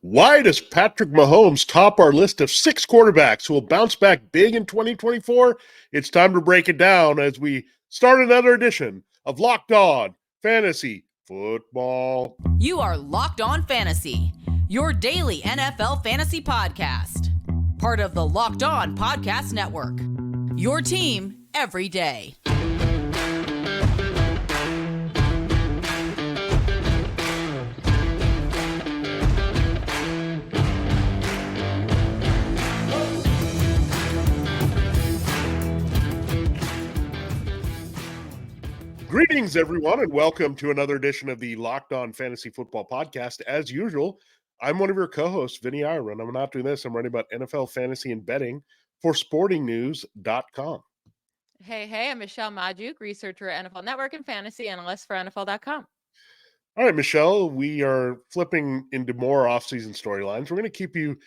Why does Patrick Mahomes top our list of 6 quarterbacks who will bounce back big in 2024? It's time to break it down as we start another edition of Locked On Fantasy Football. You are Locked On Fantasy, your daily NFL fantasy podcast. Part of the Locked On Podcast Network, your team every day. Greetings, everyone, and welcome to another edition of the Locked On Fantasy Football Podcast. As usual, I'm one of your co-hosts, Vinnie Iyer, and I'm not doing this. I'm writing about NFL fantasy and betting for sportingnews.com. Hey, I'm Michelle Magdziuk, researcher at NFL Network and fantasy analyst for NFL.com. All right, Michelle, we are flipping into more off-season storylines. We're going to keep you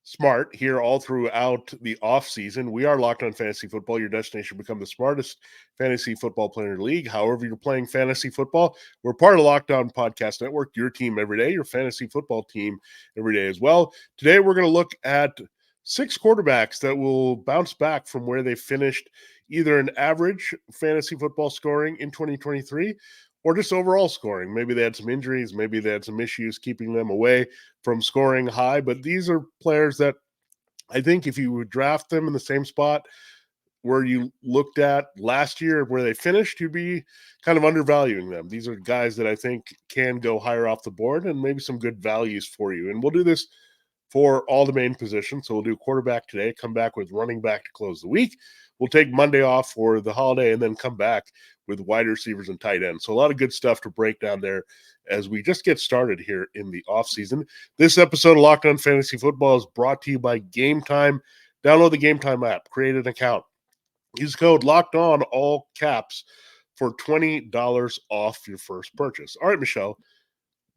smart here all throughout the offseason. We are Locked On Fantasy Football, your destination to become the smartest fantasy football player in the league. However you're playing fantasy football, we're part of the Locked On Podcast Network, your team every day, your fantasy football team every day as well. Today, we're going to look at 6 quarterbacks that will bounce back from where they finished either an average fantasy football scoring in 2023 or just overall scoring. Maybe they had some injuries, maybe they had some issues keeping them away from scoring high, but these are players that I think if you would draft them in the same spot where you looked at last year where they finished, you'd be kind of undervaluing them. These are guys that I think can go higher off the board and maybe some good values for you. And we'll do this for all the main positions. So we'll do quarterback today, come back with running back to close the week. We'll take Monday off for the holiday and then come back with wide receivers and tight ends. So a lot of good stuff to break down there as we just get started here in the offseason. This episode of Locked On Fantasy Football is brought to you by Game Time. Download the Game Time app, create an account. Use code Locked On, all caps, for $20 off your first purchase. All right, Michelle,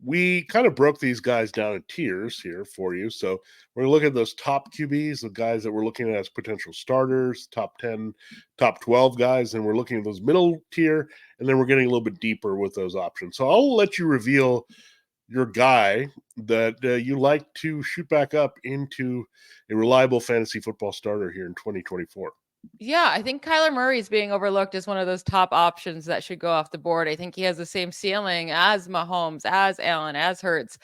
we kind of broke these guys down in tiers here for you. So we're going to look at those top QBs, the guys that we're looking at as potential starters, top 10, top 12 guys, and we're looking at those middle tier, and then we're getting a little bit deeper with those options. So I'll let you reveal your guy that you like to shoot back up into a reliable fantasy football starter here in 2024. Yeah, I think Kyler Murray is being overlooked as one of those top options that should go off the board. I think he has the same ceiling as Mahomes, as Allen, as Hurts.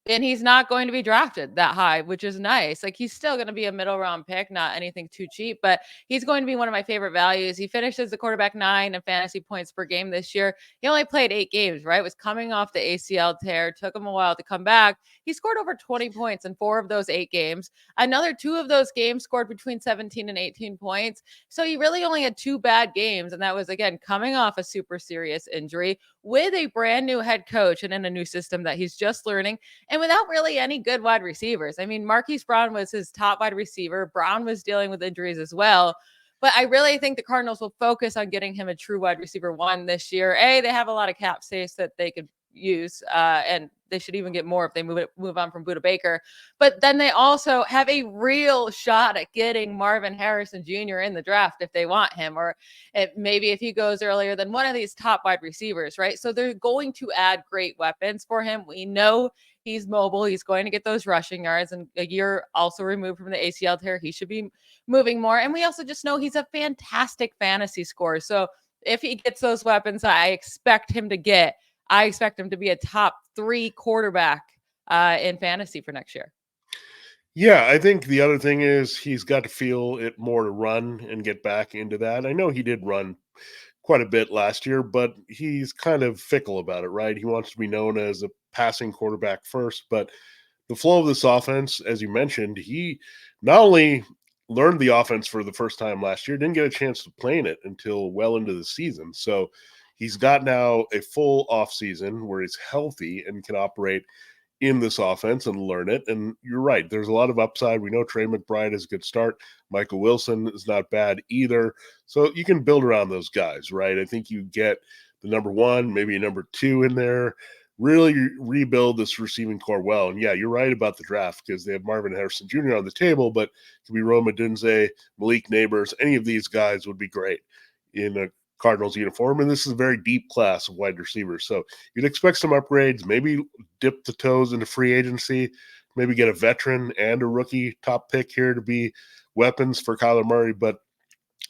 And he's not going to be drafted that high, which is nice. Like, he's still going to be a middle round pick, not anything too cheap, but he's going to be one of my favorite values. He finished as the quarterback 9 in fantasy points per game this year. He only played 8 games, right? Was coming off the ACL tear. Took him a while to come back. He scored over 20 points in 4 of those 8 games. Another 2 of those games scored between 17 and 18 points. So he really only had 2 bad games. And that was, again, coming off a super serious injury with a brand new head coach and in a new system that he's just learning. And without really any good wide receivers. I mean, Marquise Brown was his top wide receiver. Brown was dealing with injuries as well. But I really think the Cardinals will focus on getting him a true wide receiver 1 this year. They have a lot of cap space that they could use, and they should even get more if they move on from Budda Baker. But then they also have a real shot at getting Marvin Harrison Jr. in the draft if they want him, or maybe if he goes earlier than one of these top wide receivers, right? So they're going to add great weapons for him. We know he's mobile. He's going to get those rushing yards, and a year also removed from the ACL tear, he should be moving more. And we also just know he's a fantastic fantasy scorer. So if he gets those weapons, I expect him to be a top 3 quarterback in fantasy for next year. Yeah, I think the other thing is he's got to feel it more to run and get back into that. I know he did run quite a bit last year, but he's kind of fickle about it, right? He wants to be known as a passing quarterback first, but the flow of this offense, as you mentioned, he not only learned the offense for the first time last year, didn't get a chance to play in it until well into the season. So he's got now a full offseason where he's healthy and can operate in this offense and learn it. And you're right, there's a lot of upside. We know Trey McBride is a good start. Michael Wilson is not bad either. So you can build around those guys, right? I think you get the number 1, maybe a number 2 in there, really rebuild this receiving core well. And yeah, you're right about the draft because they have Marvin Harrison Jr. on the table, but it could be Rome Odunze, Malik Neighbors. Any of these guys would be great in a Cardinals uniform, and this is a very deep class of wide receivers. So you'd expect some upgrades, maybe dip the toes into free agency, maybe get a veteran and a rookie top pick here to be weapons for Kyler Murray. But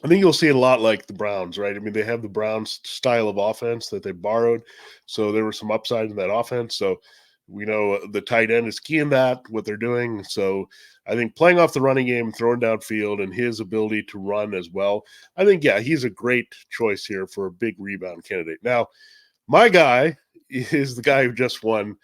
I think you'll see it a lot like the Browns, right? I mean, they have the Browns style of offense that they borrowed. So there was some upside in that offense. So we know the tight end is key in that, what they're doing. So I think playing off the running game, throwing downfield, and his ability to run as well, I think, yeah, he's a great choice here for a big rebound candidate. Now, my guy is the guy who just won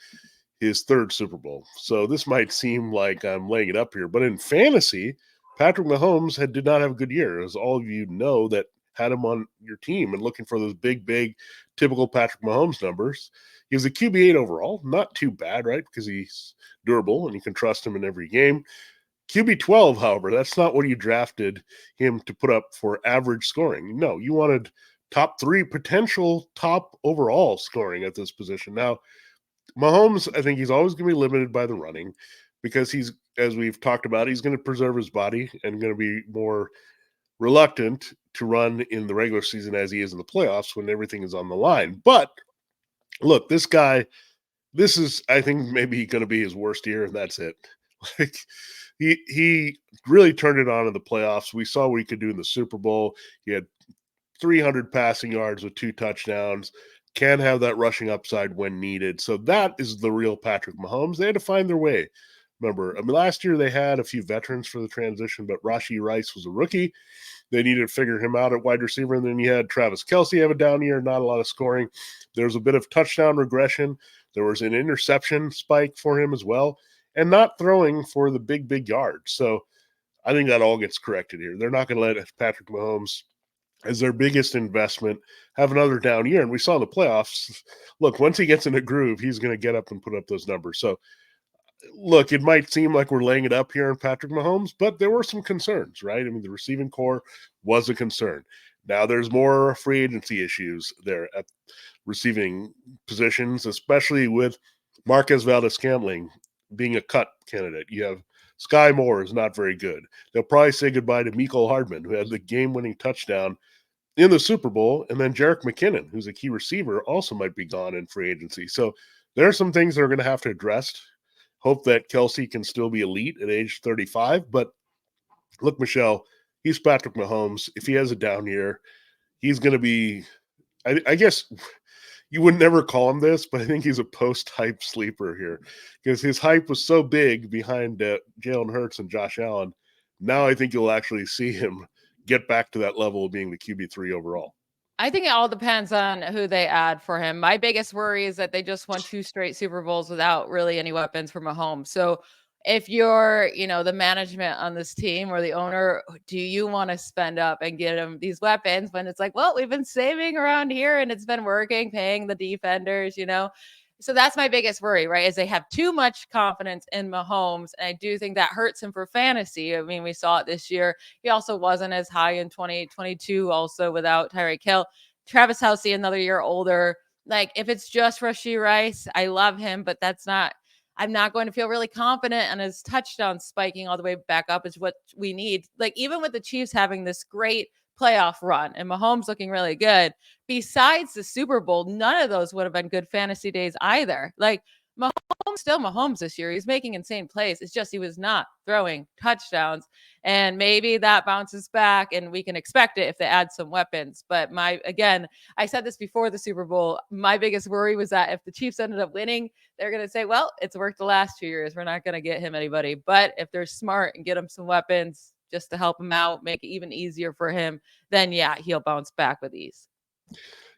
his third Super Bowl. So this might seem like I'm laying it up here, but in fantasy, Patrick Mahomes did not have a good year, as all of you know that had him on your team and looking for those big, typical Patrick Mahomes numbers. He was a QB8 overall, not too bad, right? Because he's durable and you can trust him in every game. QB12, however, that's not what you drafted him to put up for average scoring. No, you wanted top 3, potential top overall scoring at this position. Now, Mahomes, I think he's always going to be limited by the running because he's, as we've talked about, he's going to preserve his body and going to be more reluctant to run in the regular season as he is in the playoffs when everything is on the line. But look, this guy, this is, I think, maybe going to be his worst year, and that's it. Like he really turned it on in the playoffs. We saw what he could do in the Super Bowl. He had 300 passing yards with 2 touchdowns. Can have that rushing upside when needed. So that is the real Patrick Mahomes. They had to find their way. Remember, I mean, last year they had a few veterans for the transition, but Rashee Rice was a rookie. They needed to figure him out at wide receiver. And then you had Travis Kelce have a down year, not a lot of scoring. There was a bit of touchdown regression. There was an interception spike for him as well, and not throwing for the big yards. So I think that all gets corrected here. They're not going to let Patrick Mahomes, as their biggest investment, have another down year. And we saw in the playoffs, look, once he gets in a groove, he's going to get up and put up those numbers. So look, it might seem like we're laying it up here on Patrick Mahomes, but there were some concerns, right? I mean, the receiving core was a concern. Now there's more free agency issues there at receiving positions, especially with Marquez Valdes-Scantling being a cut candidate. You have Sky Moore is not very good. They'll probably say goodbye to Mecole Hardman, who had the game-winning touchdown in the Super Bowl, and then Jerick McKinnon, who's a key receiver, also might be gone in free agency. So there are some things they're going to have to address. Hope that Kelce can still be elite at age 35. But look, Michelle, he's Patrick Mahomes. If he has a down year, he's going to be, I guess you would never call him this, but I think he's a post-hype sleeper here because his hype was so big behind Jalen Hurts and Josh Allen. Now I think you'll actually see him get back to that level of being the QB3 overall. I think it all depends on who they add for him. My biggest worry is that they just won 2 straight Super Bowls without really any weapons for Mahomes. So if you're, the management on this team or the owner, do you want to spend up and get him these weapons when it's like, well, we've been saving around here and it's been working, paying the defenders, So that's my biggest worry, right? Is they have too much confidence in Mahomes. And I do think that hurts him for fantasy. I mean, we saw it this year. He also wasn't as high in 2022, also without Tyreek Hill. Travis Kelce, another year older. Like, if it's just Rashee Rice, I love him, but I'm not going to feel really confident, and his touchdown spiking all the way back up is what we need. Like, even with the Chiefs having this great playoff run and Mahomes looking really good, besides the Super Bowl, none of those would have been good fantasy days either. Like, Mahomes, still Mahomes this year. He's making insane plays. It's just he was not throwing touchdowns. And maybe that bounces back and we can expect it if they add some weapons. But I said this before the Super Bowl. My biggest worry was that if the Chiefs ended up winning, they're going to say, well, it's worked the last 2 years. We're not going to get him anybody. But if they're smart and get him some weapons just to help him out, make it even easier for him, then yeah, he'll bounce back with ease.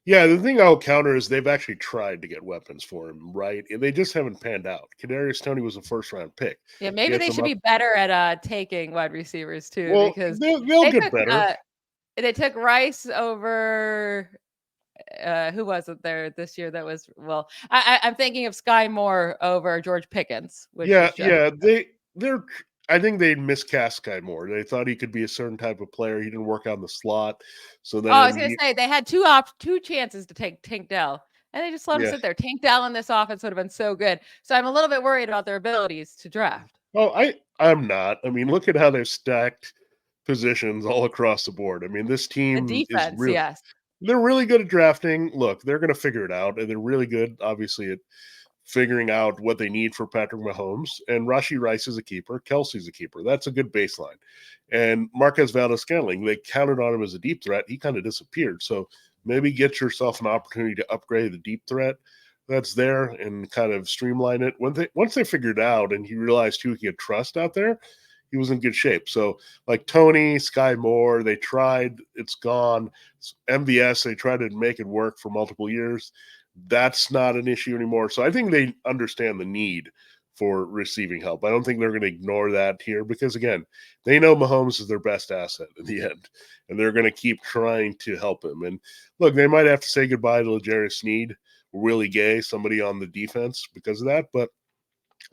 Yeah, the thing I'll counter is they've actually tried to get weapons for him, right? And they just haven't panned out. Kadarius Toney was a first-round pick. Yeah, maybe they should be better at taking wide receivers too, well, because they'll get better. They took Rice over. Who was it there this year? That was I'm thinking of Sky Moore over George Pickens. They're. I think they miscast Sky Moore. They thought he could be a certain type of player. He didn't work out in the slot. So then I was going to say they had two chances to take Tank Dell, and they just let him sit there. Tank Dell in this offense would have been so good. So I'm a little bit worried about their abilities to draft. Oh, I'm not. I mean, look at how they've stacked positions all across the board. I mean, this team the defense, is real. Yes. They're really good at drafting. Look, they're going to figure it out, and they're really good, obviously, at figuring out what they need for Patrick Mahomes. And Rashi Rice is a keeper. Kelsey's a keeper. That's a good baseline. And Marquez Valdez-Scantling, they counted on him as a deep threat. He kind of disappeared. So maybe get yourself an opportunity to upgrade the deep threat that's there and kind of streamline it. Once they figured it out and he realized who he could trust out there, he was in good shape. So like Tony, Sky Moore, they tried, it's gone. MVS, they tried to make it work for multiple years. That's not an issue anymore. So I think they understand the need for receiving help. I don't think they're going to ignore that here because, again, they know Mahomes is their best asset in the end, and they're going to keep trying to help him. And look, they might have to say goodbye to L'Jarius Sneed, Willie Gay, somebody on the defense because of that. But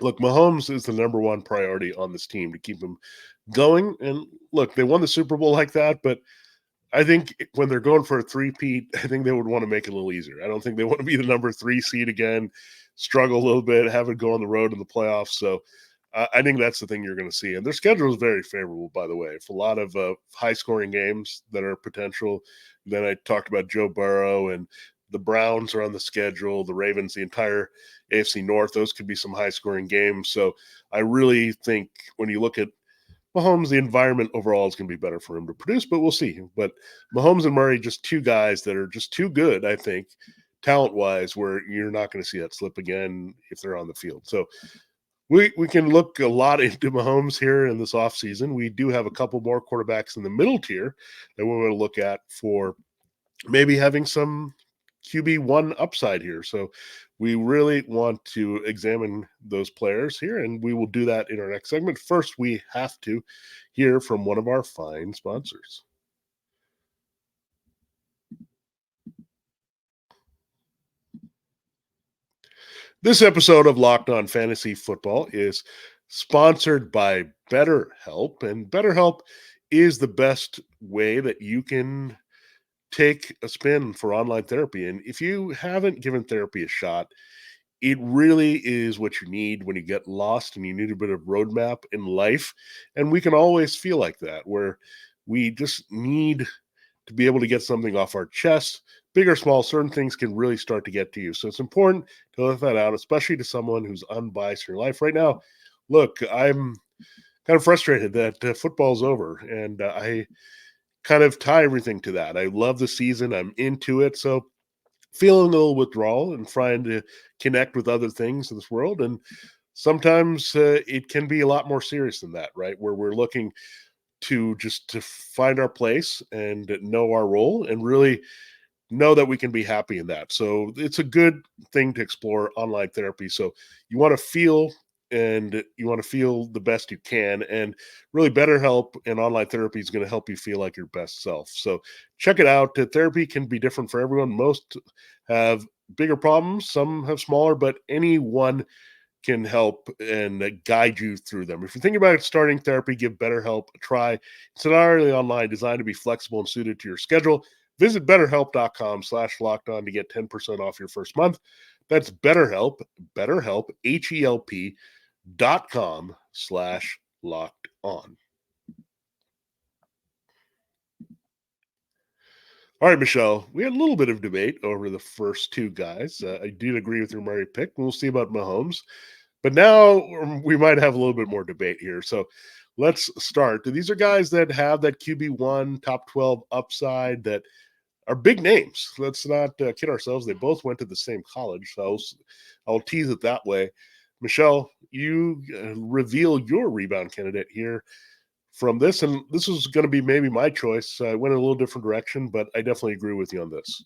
look, Mahomes is the number one priority on this team to keep him going. And look, they won the Super Bowl like that, but I think when they're going for a three-peat, I think they would want to make it a little easier. I don't think they want to be the number 3 seed again, struggle a little bit, have it go on the road in the playoffs. So I think that's the thing you're going to see. And their schedule is very favorable, by the way, for a lot of high-scoring games that are potential. Then I talked about Joe Burrow, and the Browns are on the schedule, the Ravens, the entire AFC North. Those could be some high-scoring games. So I really think when you look at Mahomes, the environment overall is going to be better for him to produce, but we'll see. But Mahomes and Murray, just two guys that are just too good, I think, talent-wise, where you're not going to see that slip again if they're on the field. So we can look a lot into Mahomes here in this offseason. We do have a couple more quarterbacks in the middle tier that we're going to look at for maybe having some QB1 upside here. So we really want to examine those players here, and we will do that in our next segment. First, we have to hear from one of our fine sponsors. This episode of Locked On Fantasy Football is sponsored by BetterHelp, and BetterHelp is the best way that you can take a spin for online therapy. And if you haven't given therapy a shot, it really is what you need when you get lost and you need a bit of roadmap in life. And we can always feel like that, where we just need to be able to get something off our chest. Big or small, certain things can really start to get to you. So it's important to let that out, especially to someone who's unbiased in your life. Right now, look, I'm kind of frustrated that football's over, and I kind of tie everything to that. I love the season. I'm into it. So feeling a little withdrawal and trying to connect with other things in this world. And sometimes it can be a lot more serious than that, right? Where we're looking to just to find our place and know our role and really know that we can be happy in that. So it's a good thing to explore online therapy. So you want to feel and you want to feel the best you can, and really BetterHelp and online therapy is going to help you feel like your best self. So check it out. Therapy can be different for everyone. Most have bigger problems, some have smaller, but anyone can help and guide you through them. If you're thinking about starting therapy, give BetterHelp a try. It's entirely online, designed to be flexible and suited to your schedule. Visit betterhelp.com/lockedon to get 10% off your first month. That's BetterHelp, BetterHelp, HELP.com/locked-on. All right, Michelle, we had a little bit of debate over the first two guys. I did agree with your Murray pick. We'll see about Mahomes. But now we might have a little bit more debate here. So let's start. These are guys that have that QB1 top 12 upside that are big names. Let's not kid ourselves. They both went to the same college. So I'll tease it that way. Michelle, you reveal your rebound candidate here from this. And this was going to be maybe my choice. I went in a little different direction, but I definitely agree with you on this.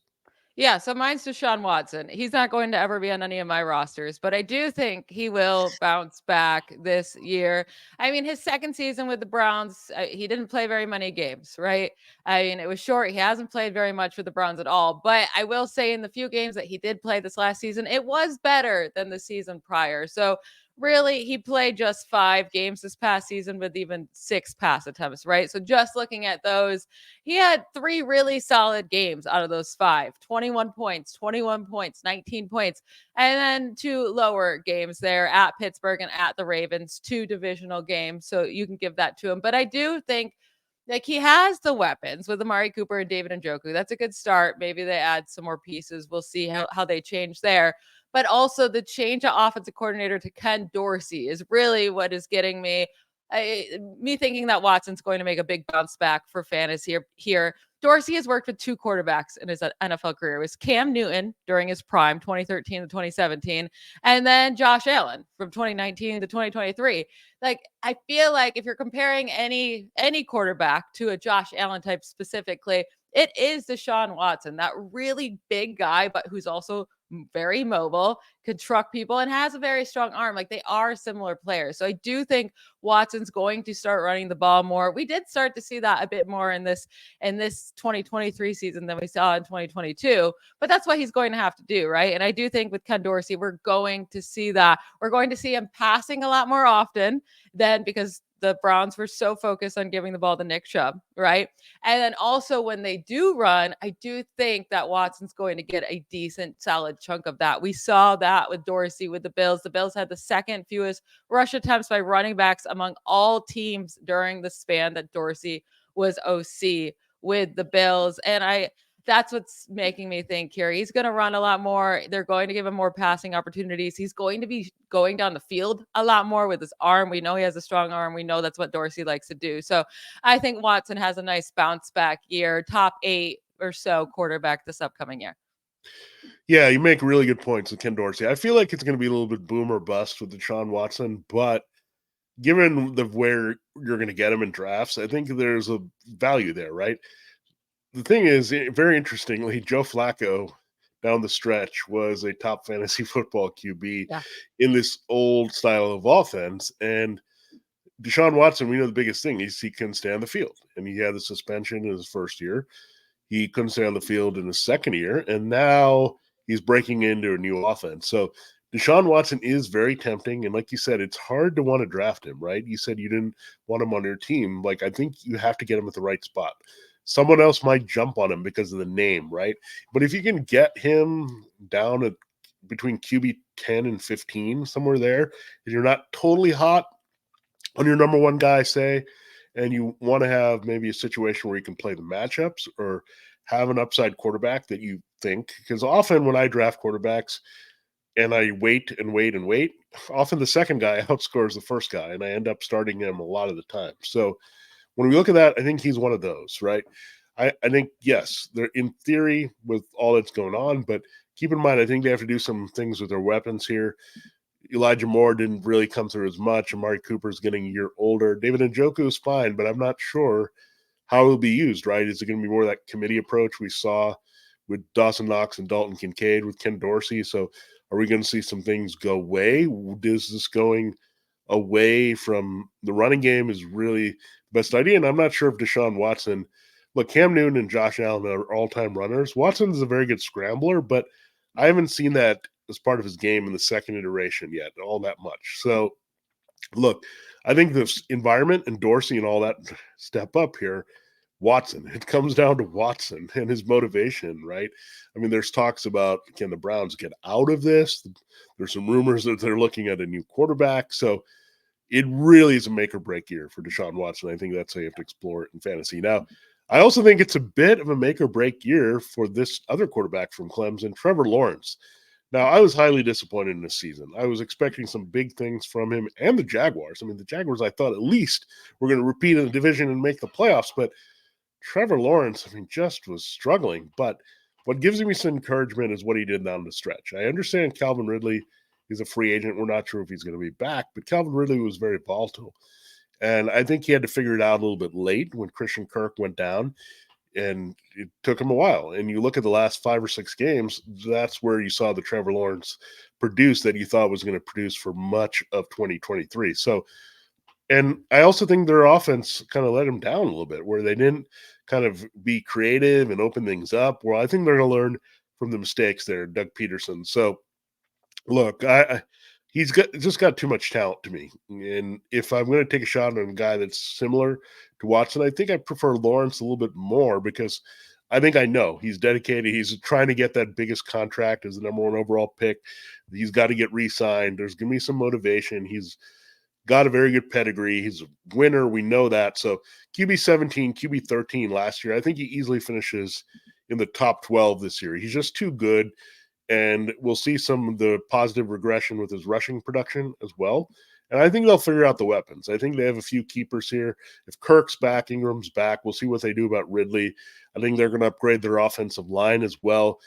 Yeah, so mine's Deshaun Watson. He's not going to ever be on any of my rosters, but I do think he will bounce back this year. I mean, his second season with the Browns, he didn't play very many games, right? I mean, it was short. He hasn't played very much with the Browns at all. But I will say, in the few games that he did play this last season, it was better than the season prior. So really, he played just 5 games this past season with even 6 pass attempts, right? So just looking at those, he had 3 really solid games out of those 5, 21 points, 21 points, 19 points, and then 2 lower games there at Pittsburgh and at the Ravens, 2 divisional games. So you can give that to him. But I do think Like, he has the weapons with Amari Cooper and David Njoku. That's a good start. Maybe they add some more pieces. We'll see how they change there. But also the change of offensive coordinator to Ken Dorsey is really what is getting me thinking that Watson's going to make a big bounce back for fantasy here. Dorsey has worked with two quarterbacks in his NFL career. It was Cam Newton during his prime, 2013 to 2017, and then Josh Allen from 2019 to 2023. Like, I feel like if you're comparing any quarterback to a Josh Allen type specifically, it is Deshaun Watson, that really big guy, but who's also very mobile, can truck people, and has a very strong arm. Like, they are similar players. So I do think Watson's going to start running the ball more. We did start to see that a bit more in this 2023 season than we saw in 2022, but that's what he's going to have to do, right? And I do think with Ken Dorsey, we're going to see that. We're going to see him passing a lot more often than, because the Browns were so focused on giving the ball to Nick Chubb, right? And then also when they do run, I do think that Watson's going to get a decent, solid chunk of that. We saw that with Dorsey with the Bills. The Bills had the second fewest rush attempts by running backs among all teams during the span that Dorsey was OC with the Bills. And that's what's making me think here. He's going to run a lot more. They're going to give him more passing opportunities. He's going to be going down the field a lot more with his arm. We know he has a strong arm. We know that's what Dorsey likes to do. So I think Watson has a nice bounce back year, top 8 or so quarterback this upcoming year. Yeah, you make really good points with Ken Dorsey. I feel like it's going to be a little bit boom or bust with Deshaun Watson, but given where you're going to get him in drafts, I think there's a value there, right? The thing is, very interestingly, Joe Flacco down the stretch was a top fantasy football QB in this old style of offense. And Deshaun Watson, we know the biggest thing is he couldn't stay on the field. And he had the suspension in his first year. He couldn't stay on the field in his second year. And now he's breaking into a new offense. So Deshaun Watson is very tempting. And like you said, it's hard to want to draft him, right? You said you didn't want him on your team. Like, I think you have to get him at the right spot. Someone else might jump on him because of the name, right? But if you can get him down at between QB 10 and 15, somewhere there, and you're not totally hot on your number one guy, say, and you want to have maybe a situation where you can play the matchups or have an upside quarterback that you think, because often when I draft quarterbacks and I wait and wait and wait, often the second guy outscores the first guy, and I end up starting him a lot of the time. So when we look at that, I think he's one of those, right? I think, yes, they're in theory with all that's going on, but keep in mind, I think they have to do some things with their weapons here. Elijah Moore didn't really come through as much. Amari Cooper's getting a year older. David Njoku is fine, but I'm not sure how he'll be used, right? Is it going to be more that committee approach we saw with Dawson Knox and Dalton Kincaid with Ken Dorsey? So are we going to see some things go away? Is this going away from the running game is really the best idea? And I'm not sure if Deshaun Watson, look, Cam Newton and Josh Allen are all-time runners. Watson's a very good scrambler, but I haven't seen that as part of his game in the second iteration yet, all that much. So, look, I think this environment and Dorsey and all that step up here. Watson, it comes down to Watson and his motivation, right? I mean, there's talks about, can the Browns get out of this? There's some rumors that they're looking at a new quarterback. So it really is a make or break year for Deshaun Watson. I think that's how you have to explore it in fantasy. Now, I also think it's a bit of a make or break year for this other quarterback from Clemson, Trevor Lawrence. Now, I was highly disappointed in this season. I was expecting some big things from him and the Jaguars. I mean, the Jaguars, I thought at least were going to repeat in the division and make the playoffs, but Trevor Lawrence, I mean, just was struggling. But what gives me some encouragement is what he did down the stretch. I understand Calvin Ridley is a free agent. We're not sure if he's going to be back, but Calvin Ridley was very volatile. And I think he had to figure it out a little bit late when Christian Kirk went down, and it took him a while. And you look at the last 5 or 6 games, that's where you saw the Trevor Lawrence produce that you thought was going to produce for much of 2023. So, and I also think their offense kind of let him down a little bit, where they didn't kind of be creative and open things up. Well, I think they're going to learn from the mistakes there, Doug Peterson. So, look, he's just got too much talent to me. And if I'm going to take a shot on a guy that's similar to Watson, I think I prefer Lawrence a little bit more, because I think I know he's dedicated. He's trying to get that biggest contract as the number 1 overall pick. He's got to get re-signed. There's going to be some motivation. He's got a very good pedigree. He's a winner. We know that. So QB 17, QB 13 last year. I think he easily finishes in the top 12 this year. He's just too good. And we'll see some of the positive regression with his rushing production as well. And I think they'll figure out the weapons. I think they have a few keepers here. If Kirk's back, Ingram's back, we'll see what they do about Ridley. I think they're going to upgrade their offensive line as well.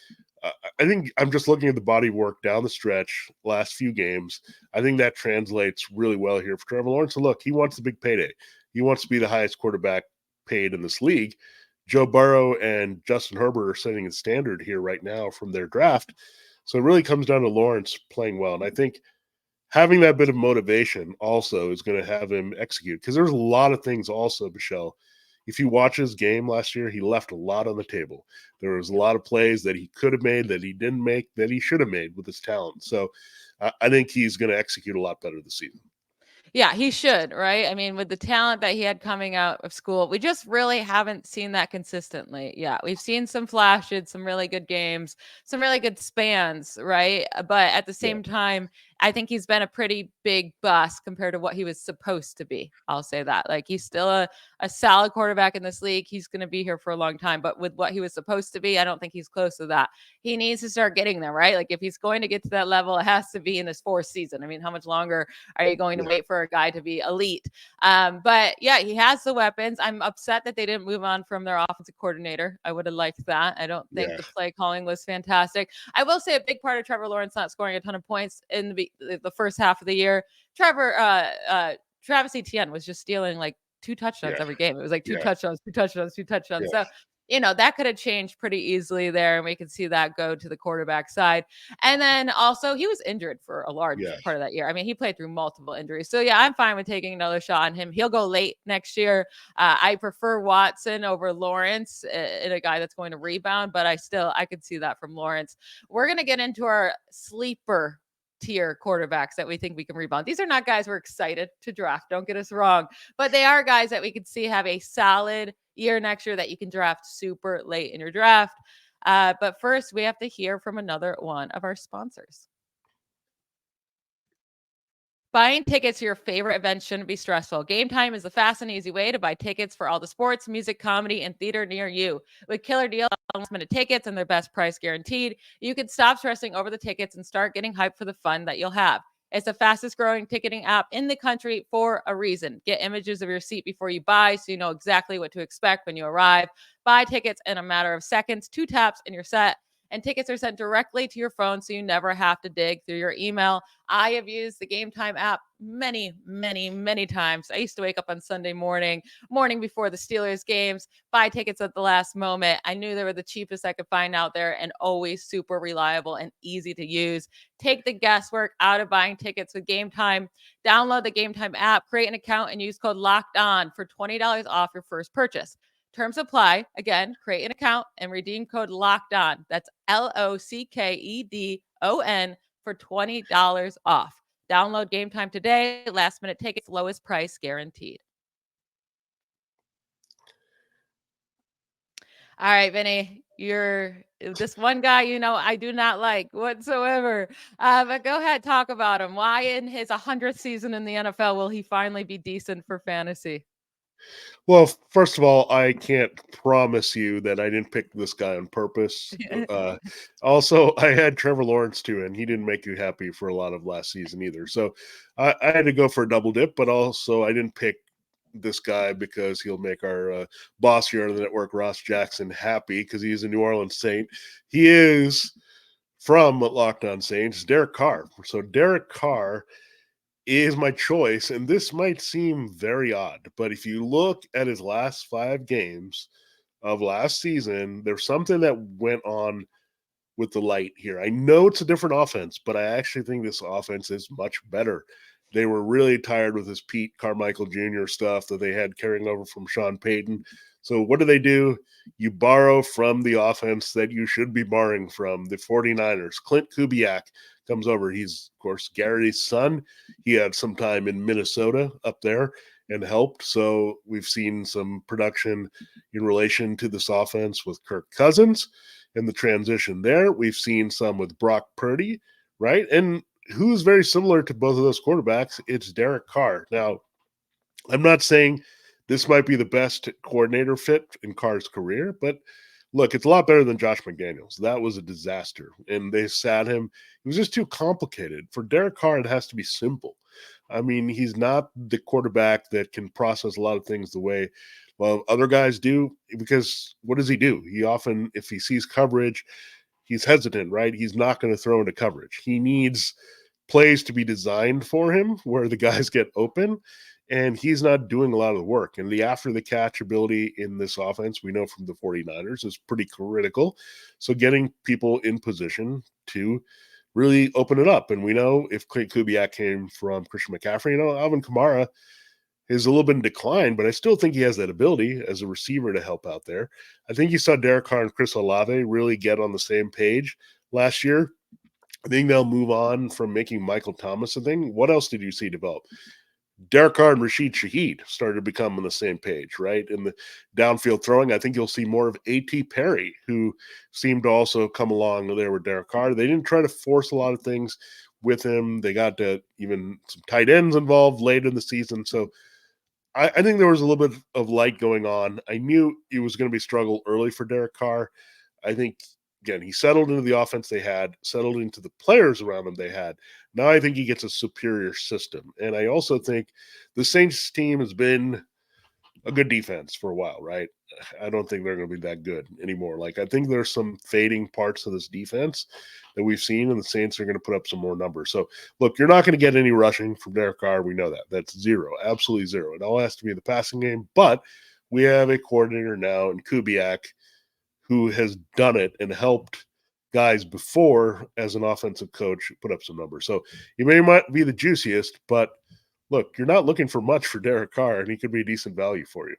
I think I'm just looking at the body work down the stretch, last few games. I think that translates really well here for Trevor Lawrence. And look, he wants the big payday. He wants to be the highest quarterback paid in this league. Joe Burrow and Justin Herbert are setting a standard here right now from their draft. So it really comes down to Lawrence playing well. And I think having that bit of motivation also is going to have him execute, because there's a lot of things also, Michelle. If you watch his game last year, he left a lot on the table. There was a lot of plays that he could have made, that he didn't make, that he should have made with his talent. So I think he's going to execute a lot better this season. Yeah, he should, right? I mean, with the talent that he had coming out of school, we just really haven't seen that consistently. Yeah, we've seen some flashes, some really good games, some really good spans, right? But at the same time, I think he's been a pretty big bust compared to what he was supposed to be. I'll say that. Like, he's still a solid quarterback in this league. He's going to be here for a long time. But with what he was supposed to be, I don't think he's close to that. He needs to start getting there, right? Like, if he's going to get to that level, it has to be in his fourth season. I mean, how much longer are you going to wait for a guy to be elite? But yeah, he has the weapons. I'm upset that they didn't move on from their offensive coordinator. I would have liked that. I don't think the play calling was fantastic. I will say a big part of Trevor Lawrence not scoring a ton of points in the first half of the year. Travis Etienne was just stealing like 2 touchdowns every game. It was like 2 touchdowns, 2 touchdowns, 2 touchdowns. So, that could have changed pretty easily there. And we could see that go to the quarterback side. And then also he was injured for a large part of that year. I mean, he played through multiple injuries. So yeah, I'm fine with taking another shot on him. He'll go late next year. I prefer Watson over Lawrence in a guy that's going to rebound, but I could see that from Lawrence. We're going to get into our sleeper tier quarterbacks that we think we can rebound. These are not guys we're excited to draft. Don't get us wrong, but they are guys that we could see have a solid year next year that you can draft super late in your draft. But first, we have to hear from another one of our sponsors. Buying tickets to your favorite events shouldn't be stressful. Game Time is the fast and easy way to buy tickets for all the sports, music, comedy, and theater near you. With killer deals, last-minute tickets, and their best price guaranteed, you can stop stressing over the tickets and start getting hyped for the fun that you'll have. It's the fastest growing ticketing app in the country for a reason. Get images of your seat before you buy so you know exactly what to expect when you arrive. Buy tickets in a matter of seconds, 2 taps, and you're set. And tickets are sent directly to your phone so you never have to dig through your email. I have used the Game Time app many, many, many times. I used to wake up on Sunday morning before the Steelers games, buy tickets at the last moment. I knew they were the cheapest I could find out there and always super reliable and easy to use. Take the guesswork out of buying tickets with Game Time. Download the Game Time app, create an account, and use code LOCKEDON for $20 off your first purchase. Terms apply. Again, create an account and redeem code LOCKEDON. That's LOCKEDON for $20 off. Download Game Time today. Last minute tickets, lowest price guaranteed. All right, Vinny, you're this one guy, I do not like whatsoever. But go ahead, talk about him. Why in his 100th season in the NFL will he finally be decent for fantasy? Well, first of all, I can't promise you that I didn't pick this guy on purpose. Also, I had Trevor Lawrence too, and he didn't make you happy for a lot of last season either. So I had to go for a double dip, but also I didn't pick this guy because he'll make our boss here on the network, Ross Jackson, happy because he's a New Orleans Saint. He is from Locked On Saints, Derek Carr. So Derek Carr is my choice, and this might seem very odd, but if you look at his last 5 games of last season, there's something that went on with the light here. I know it's a different offense, but I actually think this offense is much better. They were really tired with this Pete Carmichael Jr. stuff that they had carrying over from Sean Payton. So what do? You borrow from the offense that you should be borrowing from, the 49ers. Clint Kubiak comes over. He's, of course, Gary's son. He had some time in Minnesota up there and helped. So we've seen some production in relation to this offense with Kirk Cousins and the transition there. We've seen some with Brock Purdy, right? And who's very similar to both of those quarterbacks? It's Derek Carr. Now, I'm not saying this might be the best coordinator fit in Carr's career, but look, it's a lot better than Josh McDaniels. That was a disaster, and they sat him. It was just too complicated. For Derek Carr, it has to be simple. I mean, he's not the quarterback that can process a lot of things the way other guys do, because what does he do? He often, if he sees coverage, he's hesitant, right? He's not going to throw into coverage. He needs plays to be designed for him where the guys get open, and he's not doing a lot of the work. And the after the catch ability in this offense, we know from the 49ers, is pretty critical. So getting people in position to really open it up. And we know if Klint Kubiak came from Christian McCaffrey, Alvin Kamara is a little bit in decline, but I still think he has that ability as a receiver to help out there. I think you saw Derek Carr and Chris Olave really get on the same page last year. I think they'll move on from making Michael Thomas a thing. What else did you see develop? Derek Carr and Rashid Shaheed started to become on the same page, right? In the downfield throwing, I think you'll see more of A.T. Perry, who seemed to also come along there with Derek Carr. They didn't try to force a lot of things with him. They got to even some tight ends involved late in the season. So I think there was a little bit of light going on. I knew it was going to be struggle early for Derek Carr. I think, again, he settled into the offense they had, settled into the players around him they had. Now I think he gets a superior system. And I also think the Saints team has been a good defense for a while, right? I don't think they're going to be that good anymore. Like, I think there's some fading parts of this defense that we've seen, and the Saints are going to put up some more numbers. So, look, you're not going to get any rushing from Derek Carr. We know that. That's zero, absolutely zero. It all has to be the passing game. But we have a coordinator now in Kubiak who has done it and helped guys before as an offensive coach put up some numbers. So he may not be the juiciest, but look, you're not looking for much for Derek Carr, and he could be a decent value for you.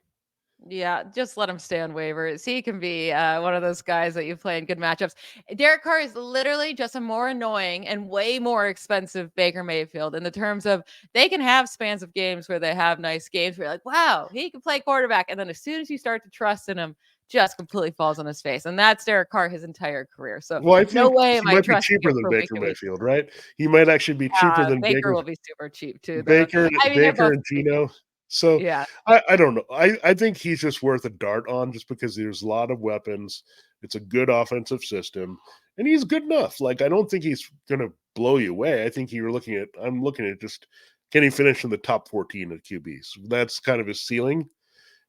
Yeah, just let him stay on waivers. He can be one of those guys that you play in good matchups. Derek Carr is literally just a more annoying and way more expensive Baker Mayfield in the terms of they can have spans of games where they have nice games where you're like, wow, he can play quarterback. And then as soon as you start to trust in him, just completely falls on his face. And that's Derek Carr his entire career. So Well, I no think way he am I might be trusting cheaper him than for Baker making me. Mayfield, right? He might actually be cheaper than Baker will be super cheap too, though. Baker, I mean, they're Baker both and cheap. Gino. So Yeah. I don't know. I think he's just worth a dart on just because there's a lot of weapons. It's a good offensive system, and he's good enough. Like, I don't think he's going to blow you away. I think I'm looking at just can he finish in the top 14 of QBs? That's kind of his ceiling.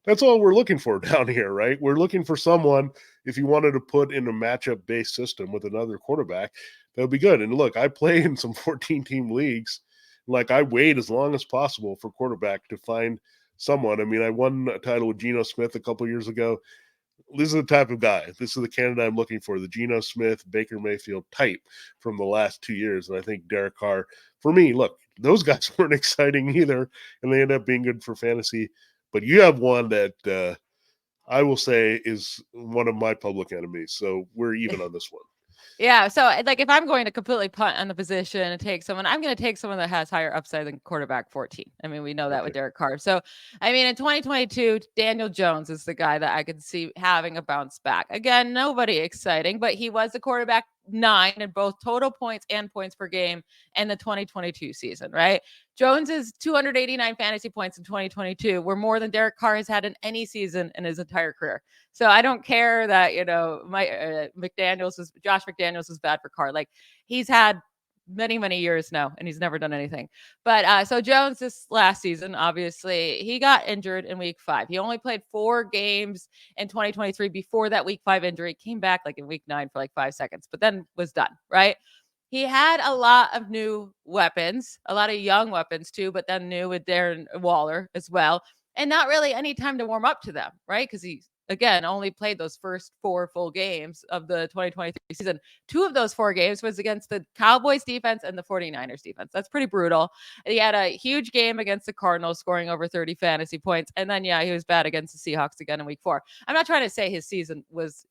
That's all we're looking for down here, right? We're looking for someone, if you wanted to put in a matchup based system with another quarterback, that would be good. And look, I play in some 14 team leagues. Like, I wait as long as possible for quarterback to find someone. I mean, I won a title with Geno Smith a couple years ago. This is the type of guy. This is the candidate I'm looking for, the Geno Smith, Baker Mayfield type from the last 2 years. And I think Derek Carr, for me, look, those guys weren't exciting either, and they end up being good for fantasy. But you have one that I will say is one of my public enemies. So we're even on this one. Yeah. So, like, if I'm going to completely punt on the position and take someone, I'm going to take someone that has higher upside than quarterback 14. I mean, we know that with Derek Carr. So, I mean, in 2022, Daniel Jones is the guy that I could see having a bounce back. Again, nobody exciting, but he was the quarterback 9 in both total points and points per game in the 2022 season, right? Jones's 289 fantasy points in 2022 were more than Derek Carr has had in any season in his entire career. So I don't care that, Josh McDaniels was bad for Carr. Like, he's had many, many years now, and he's never done anything. But so Jones this last season, obviously, he got injured in week 5. He only played 4 games in 2023 before that week 5 injury. Came back like in week 9 for like 5 seconds, but then was done, right? He had a lot of new weapons, a lot of young weapons too, but then new with Darren Waller as well. And not really any time to warm up to them, right? Because he, again, only played those first 4 full games of the 2023 season. 2 of those 4 games was against the Cowboys defense and the 49ers defense. That's pretty brutal. He had a huge game against the Cardinals, scoring over 30 fantasy points. And then, he was bad against the Seahawks again in week 4. I'm not trying to say his season was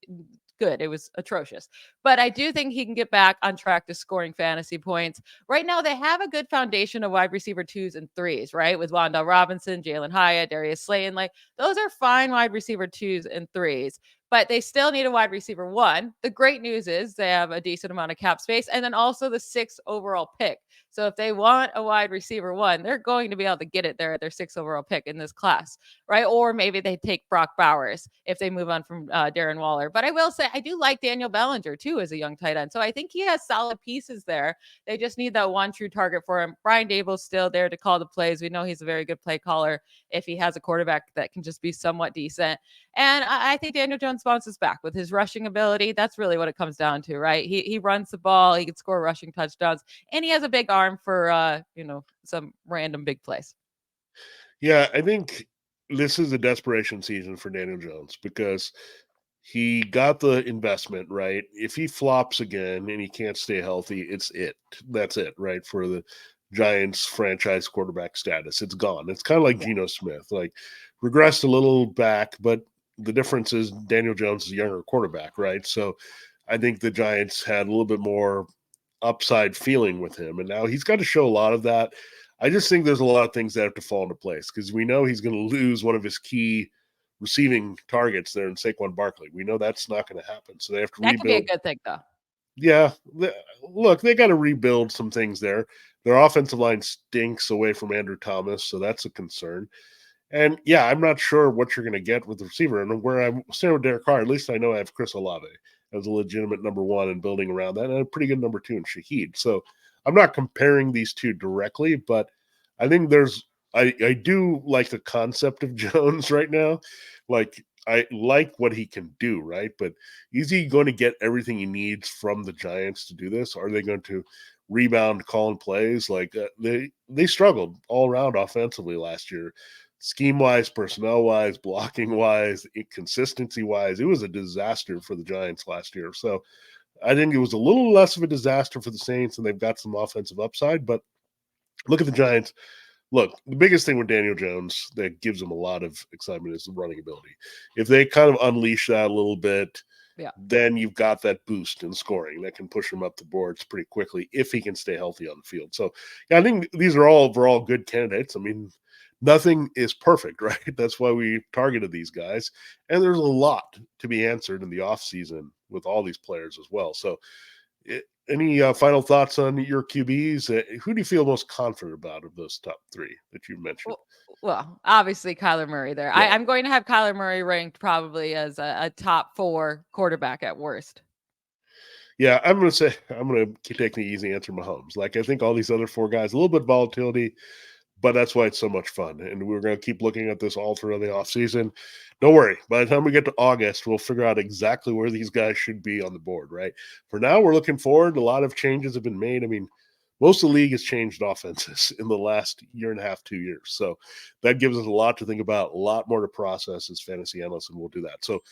good. It was atrocious. But I do think he can get back on track to scoring fantasy points. Right now, they have a good foundation of wide receiver 2s and 3s, right? With Wan'Dale Robinson, Jalen Hyatt, Darius Slayton. Like, those are fine wide receiver 2s and 3s. but they still need a wide receiver one. The great news is they have a decent amount of cap space, and then also the 6th overall pick. So if they want a wide receiver one, they're going to be able to get it there at their 6th overall pick in this class, right? Or maybe they take Brock Bowers if they move on from Darren Waller. But I will say I do like Daniel Bellinger too as a young tight end. So I think he has solid pieces there. They just need that one true target for him. Brian Dable's still there to call the plays. We know he's a very good play caller if he has a quarterback that can just be somewhat decent. And I think Daniel Jones bounces back with his rushing ability. That's really what it comes down to, right? He runs the ball, he can score rushing touchdowns, and he has a big arm for some random big plays. Yeah, I think this is a desperation season for Daniel Jones because he got the investment, right? If he flops again and he can't stay healthy, that's it, right? For the Giants franchise quarterback status. It's gone. It's kind of like Geno Smith, like regressed a little back, but the difference is Daniel Jones is a younger quarterback, right? So I think the Giants had a little bit more upside feeling with him, and now he's got to show a lot of that. I just think there's a lot of things that have to fall into place because we know he's going to lose one of his key receiving targets there in Saquon Barkley. We know that's not going to happen, so they have to That rebuild. could be a good thing, though. Yeah, look, they got to rebuild some things there. Their offensive line stinks away from Andrew Thomas, so that's a concern. And yeah, I'm not sure what you're going to get with the receiver. And where I'm staying with Derek Carr, at least I know I have Chris Olave as a legitimate number one and building around that, and a pretty good number two in Shaheed. So I'm not comparing these two directly, but I think I do like the concept of Jones right now. Like, I like what he can do, right? But is he going to get everything he needs from the Giants to do this? Are they going to rebound, calling plays? Like they struggled all around offensively last year, scheme wise, personnel wise, blocking wise, consistency wise. It was a disaster for the Giants last year. So I think it was a little less of a disaster for the Saints, and they've got some offensive upside. But look at the Giants. Look, the biggest thing with Daniel Jones that gives him a lot of excitement is the running ability. If they kind of unleash that a little bit, then you've got that boost in scoring that can push him up the boards pretty quickly if he can stay healthy on the field. So, yeah, I think these are all overall good candidates. I mean, nothing is perfect, right? That's why we targeted these guys. And there's a lot to be answered in the offseason with all these players as well. So, any final thoughts on your QBs? Who do you feel most confident about of those top three that you mentioned? Well, obviously Kyler Murray there. Yeah. I'm going to have Kyler Murray ranked probably as a top 4 quarterback at worst. Yeah, I'm going to take the easy answer, Mahomes. Like, I think all these other 4 guys, a little bit of volatility, but that's why it's so much fun. And we're going to keep looking at this all through the offseason. Don't worry. By the time we get to August, we'll figure out exactly where these guys should be on the board, right? For now, we're looking forward. A lot of changes have been made. I mean, most of the league has changed offenses in the last year and a half, 2 years. So that gives us a lot to think about, a lot more to process as fantasy analysts, and we'll do that. So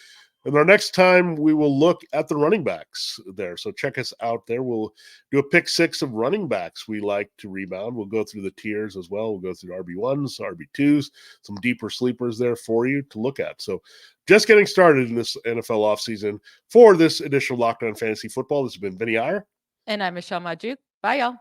in our next time, we will look at the running backs there. So check us out there. We'll do a pick 6 of running backs we like to rebound. We'll go through the tiers as well. We'll go through RB1s, RB2s, some deeper sleepers there for you to look at. So just getting started in this NFL offseason for this edition of Locked On Fantasy Football. This has been Vinnie Iyer. And I'm Michelle Magdziuk. Bye, y'all.